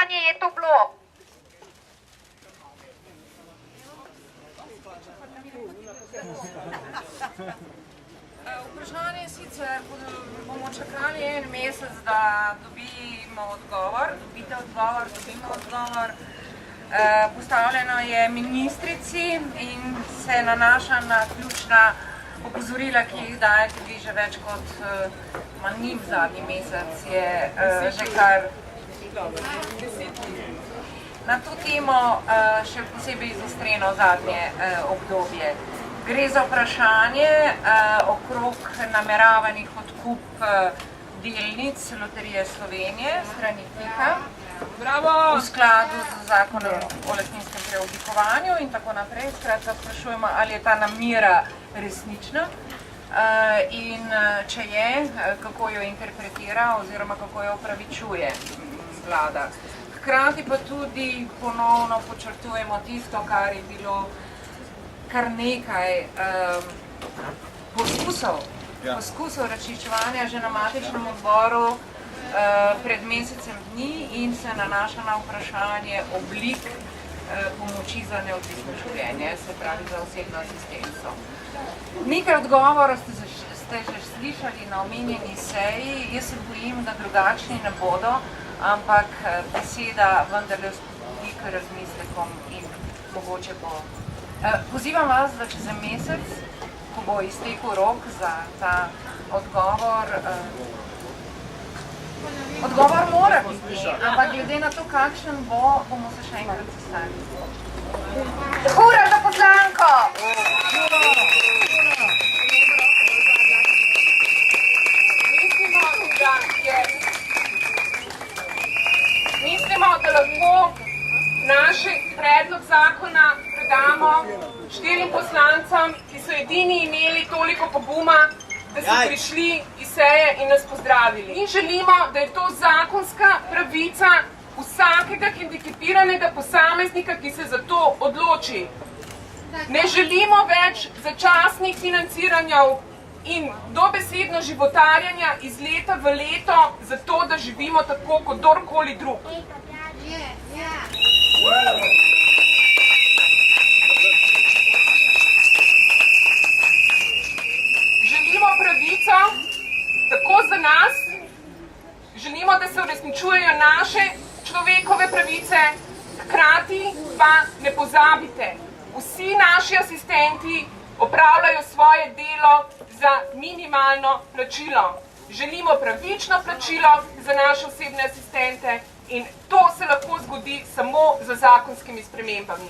vprašanje je to bilo? Vprašanje je sicer, bomo čakali en mesec, da dobimo odgovor, dobimo odgovor. Postavljeno je ministrici in se nanaša na ključna opozorila, ki jih dajete vi že več kot njim zadnji mesec, je že kar na to temo še posebej izostreno zadnje obdobje. Gre za vprašanje okrog nameravanih odkup delnic Loterije Slovenije strani Pika v skladu z zakonom o lastninskem preoblikovanju in tako naprej. Skratka, sprašujemo, ali je ta namera resnična in če je, kako jo interpretira oziroma kako jo opravičuje vlada. Hkrati pa tudi ponovno podčrtujemo tisto, kar je bilo kar nekaj poskusov razčiščevanja že na matičnem odboru pred mesecem dni in se nanaša na vprašanje oblik pomoči za neodvisno življenje, se pravi za osebno asistenco. Nekaj odgovorov ste že slišali na omenjeni seji, jaz se bojim, da drugačni ne bodo, ampak beseda vendarle spodbudi k razmislekom in mogoče bo. Pozivam vas, da čez mesec, ko bo iztekel rok za ta odgovor, odgovor mora biti, ampak glede na to, kakšen bo, bomo se še enkrat sestavili. Hura za poslanko! Mislimo, da lahko naš predlog zakona predamo 4 poslancem, ki so edini imeli toliko poguma, da so prišli iz seje in nas pozdravili. In želimo, da je to zakonska pravica vsakega hendikepiranega posameznika, ki se za to odloči. Ne želimo več začasnih financiranj in dobesedno životarjanja iz leta v leto, zato da živimo tako kot kdorkoli drug. Želimo pravico tako za nas, želimo, da se uresničujejo naše človekove pravice, hkrati pa ne pozabite, vsi naši asistenti opravljajo svoje delo za minimalno plačilo. Želimo pravično plačilo za naše osebne asistente in to se lahko zgodi samo z zakonskimi spremembami.